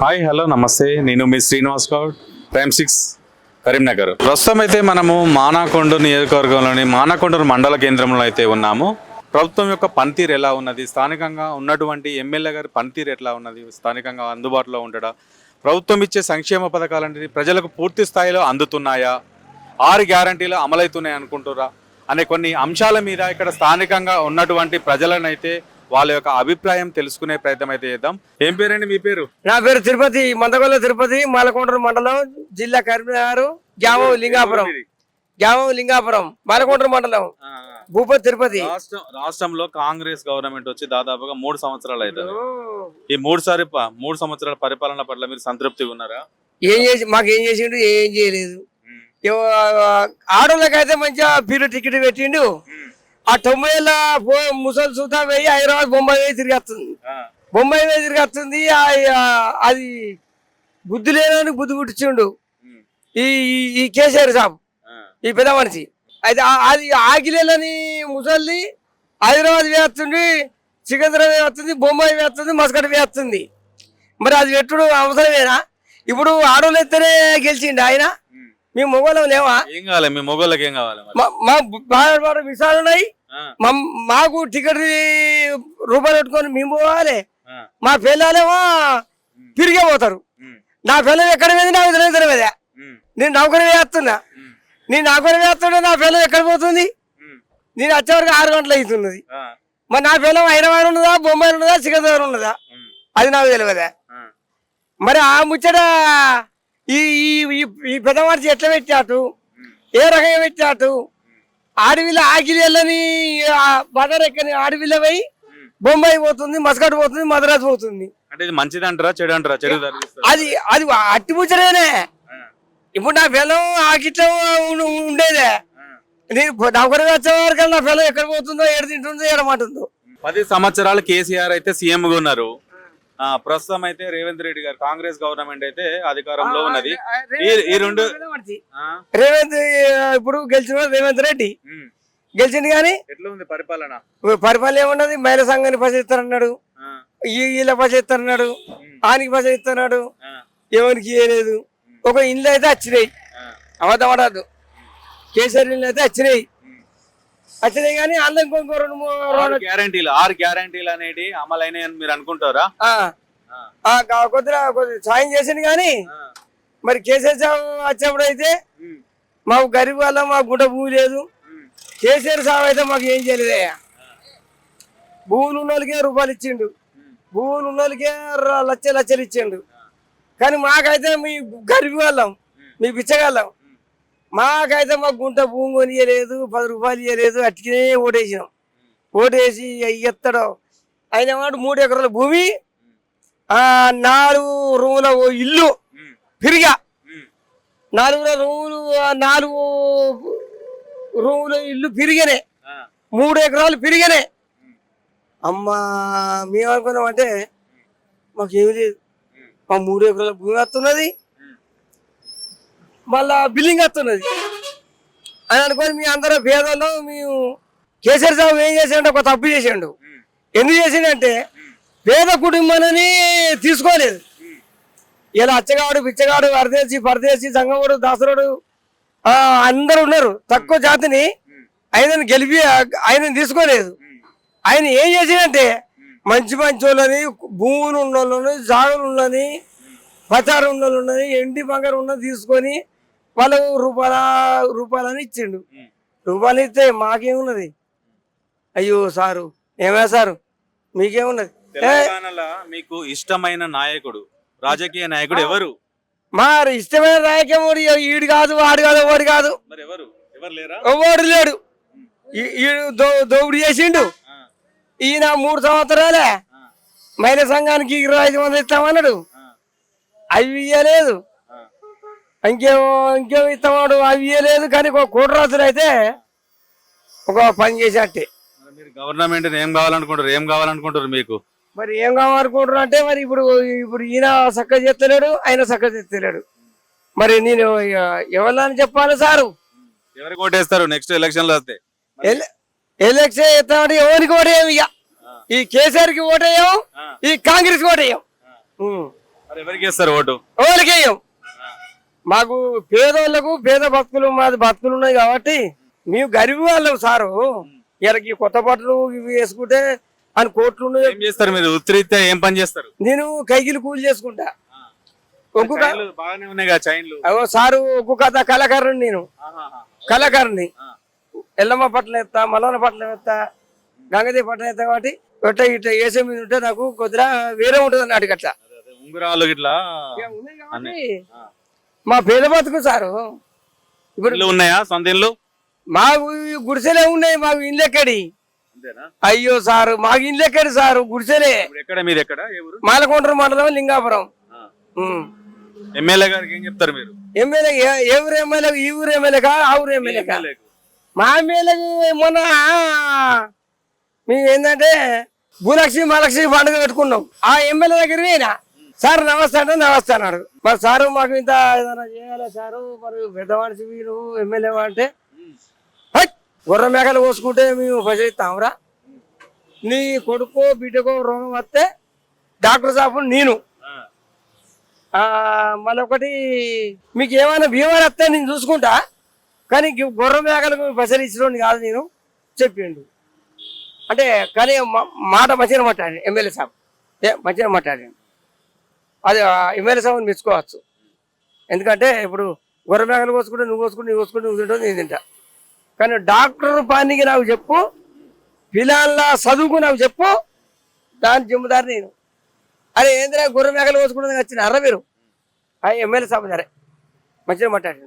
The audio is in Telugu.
హాయ్ హలో నమస్తే, నేను మీ శ్రీనివాస్ గౌడ్, ప్రైమ్ 6 కరీంనగర్. ప్రస్తుతం అయితే మనము మానకొండూరు నియోజకవర్గంలోని మానకొండూరు మండల కేంద్రంలో అయితే ఉన్నాము. ప్రభుత్వం యొక్క పనితీరు ఎలా ఉన్నది, స్థానికంగా ఉన్నటువంటి ఎమ్మెల్యే గారి పనితీరు ఎట్లా ఉన్నది, స్థానికంగా అందుబాటులో ఉండడా, ప్రభుత్వం ఇచ్చే సంక్షేమ పథకాలన్నీ ప్రజలకు పూర్తి స్థాయిలో అందుతున్నాయా, 6 గ్యారంటీలు అమలవుతున్నాయి అనుకుంటురా అనే కొన్ని అంశాల మీద ఇక్కడ స్థానికంగా ఉన్నటువంటి ప్రజలనైతే వాళ్ళ యొక్క అభిప్రాయం తెలుసుకునే ప్రయత్నం అయితే చేద్దాం. ఏం పేరండి మీ పేరు? నా పేరు తిరుపతి, మందగొల్ల తిరుపతి, మాలకొండూరు మండలం, జిల్లా కరీంనగర్, గ్రామం లింగాపురం, మాలకొండూరు మండలం, భూపతి తిరుపతి. రాష్ట్రంలో కాంగ్రెస్ గవర్నమెంట్ వచ్చి దాదాపుగా 3 సంవత్సరాలు అవుతుంది. ఈ 3 సంవత్సరాల పరిపాలన పట్ల మీరు సంతృప్తిగా ఉన్నారా? మాకేం చేసిండు, ఏం చేయలేదు. ఆడోళ్ళకైతే మంచిగా పీరు టికెట్ పెట్టిండు. ఆ 90 ఏళ్ళ ముసలి సూతా పోయి హైదరాబాద్ బొంబాయి పోయి తిరిగి వస్తుంది. అది బుద్ధి లేదని బుద్ధి పుట్టించిండు ఈ కేసీఆర్ సాబ్, ఈ పెద్ద మనిషి. అయితే అది ఆగిలేని ముసలి హైదరాబాద్ వేస్తుంది, సికింద్రాబాద్ వేస్తుంది, బొంబాయి వేస్తుంది, మస్కట్ వేస్తుంది. మరి అది పెట్టుడు అవసరమేనా? ఇప్పుడు ఆడోళ్ళు ఎత్తనే గెలిచిండు ఆయన. మేము మొగోళ్ళం లేవా? ఏం కావాలి మీ మొగోళ్ళకి? ఏం కావాలి? మా బాగా విషయాలు ఉన్నాయి. మాకు టికెట్ రూపాయలు పెట్టుకొని మేము పోవాలి. మా పిల్లలేమో తిరిగే పోతారు. నా పిల్లలు ఎక్కడ మీద నాకు తెలియదు. నేను నౌకరి వేస్తున్నా, నా పిల్లలు ఎక్కడ పోతుంది? నేను వచ్చేవరకు 6 గంటలు అవుతున్నది. మరి నా పిల్లలు హైదరాబాద్ ఉన్నదా, బొంబాయి ఉన్నదా, సికింద్రాబాద్ ఉన్నదా, అది నాకు తెలియదా? మరి ఆ ముచ్చట ఈ పెద్ద మనిషి ఎట్లా పెట్టాటు, ఏ రకంగా పెట్టాటు? ఆడవిల్ల ఆగిలేళ్ళని బజార్ ఎక్కని ఆడవిల్ల పోయి బొంబాయి పోతుంది, మస్కట్ పోతుంది, మద్రాసు పోతుంది. అంటే ఇది మంచిది అంటారా, చెడు అంటారా? అది అది అట్టి ముచ్చటేనే. ఇప్పుడు నా పిల్లం ఆకిట్లో ఉండేదే. నేను నౌకరి వచ్చే వరకు నా పిల్లం ఎక్కడ పోతుందో, ఎక్కడ తింటుందో, ఎడమంటుందో. 10 సంవత్సరాలు కేసీఆర్ అయితే సీఎం గా ఉన్నారు. ప్రస్తుతం అయితే రేవంత్ రెడ్డి గారు, కాంగ్రెస్ గవర్నమెంట్ అయితే అధికారంలో ఉన్నది. ఈ రెండు రేవంత్ ఇప్పుడు గెలిచిన రేవంత్ రెడ్డి గెలిచింది. కానీ ఎట్లా ఉంది పరిపాలన? పరిపాలన ఏమున్నది? మహిళా సంఘాన్ని పసిస్తారన్నాడు, వీళ్ళ పసిస్తారన్నాడు, ఆనికి పసిస్తున్నాడు, ఎవరికి ఇయ్యలేదు. ఒక ఇల్లు అయితే వచ్చినాయి, అబద్ధం పడద్దు, కేసీఆర్ ఇల్లు అయితే వచ్చినాయి కానీ అందరం ఇంకో 6 గ్యారంటీలు అనేవి అమలైనాయి అని మీరు అనుకుంటారా? కొద్దిగా సాయం చేసింది. కానీ మరి కేసీఆర్ సాబ్ వచ్చేప్పుడు అయితే మాకు గరీబ్ వల్ల మాకు గుంట భూమి లేదు. కేసీఆర్ సాబ్ అయితే మాకు ఏం చేయలేదే. భూములు ఉన్న వాళ్ళకే రూపాయలు ఇచ్చిండు, భూములు ఉన్న వాళ్ళకే లక్షలు ఇచ్చిండు. కానీ మాకైతే మీ గరీబ్ వాళ్ళం, మీ బిచ్చగళ్ళం, మాకైతే మాకు గుంట భూమి కొనియలేదు, 10 రూపాయలు ఇవ్వలేదు. అట్టినే ఓటేసినాం. ఓటేసి ఎత్తడం ఆయన మాట 3 ఎకరాల భూమి, 4 రూముల ఇల్లు పిరిగా, 4 రూముల ఇల్లు పిరిగనే, 3 ఎకరాలు పిరిగనే. అమ్మా మేమనుకున్నాం అంటే మాకేమి లేదు. మా 3 ఎకరాల భూమి వస్తున్నది, మళ్ళా బిల్డింగ్ వస్తున్నది అని అనుకొని మీ అందరూ పేదల్లో మేము కేసీఆర్ సాబ్ ఏం చేసాడు? ఒక తప్పు చేసాడు. ఎందుకు చేసిండంటే పేద కుటుంబాలని తీసుకోలేదు. ఇలా అచ్చగాడు, పిచ్చగాడు, పరదేశీ, సంగముడు, దాసరుడు అందరు ఉన్నారు. తక్కువ జాతిని ఆయనను గెలిపి ఆయనను తీసుకోలేదు. ఆయన ఏం చేసిండంటే మంచి వాళ్ళని, భూములు ఉన్న వాళ్ళని, జాగులు ఉన్నని, పచారం ఉన్న వాళ్ళని, ఎండి బంగారు ఉన్నది తీసుకొని వాళ్ళకు రూపాయలని ఇచ్చిండు. రూపాయలు ఇస్తే మాకేమున్నది? అయ్యో సారు, ఏమే సారు మీకేమున్నది? మీకు ఇష్టమైన నాయకుడు, రాజకీయ నాయకుడు ఎవరు? మరి ఇష్టమైన నాయకుడు ఈడు కాదు, వాడు కాదు, ఎవడు కాదు, ఎవడు లేడు. దోపిడి చేసిండు. ఈయన 3 సంవత్సరాలే మహిళా సంఘానికి 2500 ఇస్తామన్నాడు, అవి ఇయ్యలేదు. ఇంకేమో ఇస్తామాడు, అవి ఇయ్యలేదు. కానీ 1 కోటి రాత్రులు అయితే ఒక పని చేసేట్టే. గవర్నమెంట్ ఏం కావాలనుకుంటారు మీకు? మరి ఏం కావాలనుకుంటారు అంటే మరి ఇప్పుడు ఈయన చక్కగా చేస్తలేడు, ఆయన చక్కగా చేస్తలేడు. మరి నేను ఎవరిని చెప్పాలి సారు? ఎవరికి ఓటేస్తారు నెక్స్ట్ ఎలక్షన్ లో వస్తే? ఎలక్షన్ చేస్తామంటే ఎవరికి ఓటేయం? ఇక ఈ కేసీఆర్ కి ఓటేయం, ఈ కాంగ్రెస్ కి ఓటేయం. మరి ఎవరికి వేస్తారు ఓటు? ఎవరికి వేయం. మాకు పేదోళ్ళకు పేద భక్తులు మాది భక్తులు ఉన్నాయి కాబట్టి మేము గరీబ్ వాళ్ళం సారు. వీళ్ళకి కొత్త బట్టలు ఇవి వేసుకుంటే అని కోట్లు ఉన్నాయి. ఏం చేస్తారు మీరు? వృత్తిరీత్యా ఏం పని చేస్తారు? నేను కైకిలు కూలి చేసుకుంటా. ఒక్కొక్క చైన్లు బాగానే ఉన్నాయి కదా చైన్లు. అగో సారు ఒక్కొక్క కళాకారుని, నేను కళాకారుని. ఎల్లమ్మ పట్ల ఎత్తా, మల్లన్న పట్ల ఎత్తా, గంగదేవి పట్ల ఎత్తా కాబట్టి ఇట్లా వేసే మీద ఉంటే నాకు కొద్దిగా వేరే ఉంటుంది అన్నట్టు అట్లా ఉంగరాలు ఇట్లా ఉన్నాయి కాబట్టి మా పేద బతుకు సారు. ఇప్పుడు ఇల్లు ఉన్నాయా? సొంత ఇల్లు? మాకు గుడిసెలే ఉన్నాయి. మాకు ఇండ్లు ఎక్కడి? అయ్యో సారు మాకు ఇండ్లు ఎక్కడి సారు? గుడిసెలే. ఎక్కడ మీది? ఎక్కడ? ఏ ఊరు? మాలకొండ్ర మండలం, లింగాపురం. ఎమ్మెల్యే గారికి ఏం చెప్తారు మీరు? ఎమ్మెల్యే ఏ ఊరు ఎమ్మెల్యే? ఈ ఊరు ఎమ్మెల్యే కా, ఆ ఊరు ఎమ్మెల్యే కా? మా ఎమ్మెల్యేకు మొన్న మేము ఏంటంటే భూలక్ష్మి మహాలక్ష్మి పండుగ పెట్టుకున్నాం. ఆ ఎమ్మెల్యే దగ్గర పోయినా, సార్ నమస్తే అంటే నమస్తే అన్నాడు. మరి సారు మాకు ఇంత ఏదైనా చేయాలి సారు, మరి పెద్ద మనిషి మీరు ఎమ్మెల్యే అంటే గొర్రె మేకలు కోసుకుంటే మేము పసిస్తాంరా, నీ కొడుకో బిడ్డకో రోగం వస్తే డాక్టర్ సాబు నేను మళ్ళొకటి మీకు ఏమైనా బీమారు వస్తే నేను చూసుకుంటా, కానీ గొర్రె మేకలకు పసలు ఇచ్చినోడిని కాదు నేను చెప్పిండు. అంటే కానీ మాట మంచిగా మాట్లాడి ఎమ్మెల్యే సాబ్ మంచిగా మాట్లాడాను. అది ఎమ్మెల్యే సాబ్ని మెచ్చుకోవచ్చు. ఎందుకంటే ఇప్పుడు గొర్రె మేకలు కోసుకుంటే నువ్వు కోసుకుంటే నువ్వు కోసుకుంటే నువ్వు తింటావు నేను తింటా, కానీ డాక్టర్ పనికి నాకు చెప్పు, పిల్లల చదువుకు నాకు చెప్పు, దాని జిమ్మదారి నేను. అరే ఏంద్రా గొర్రె మేకలు కోసుకుంటే వచ్చిన అర్ర మీరు ఆ ఎమ్మెల్యే సాబ్ సరే మంచిగా మాట్లాడాను.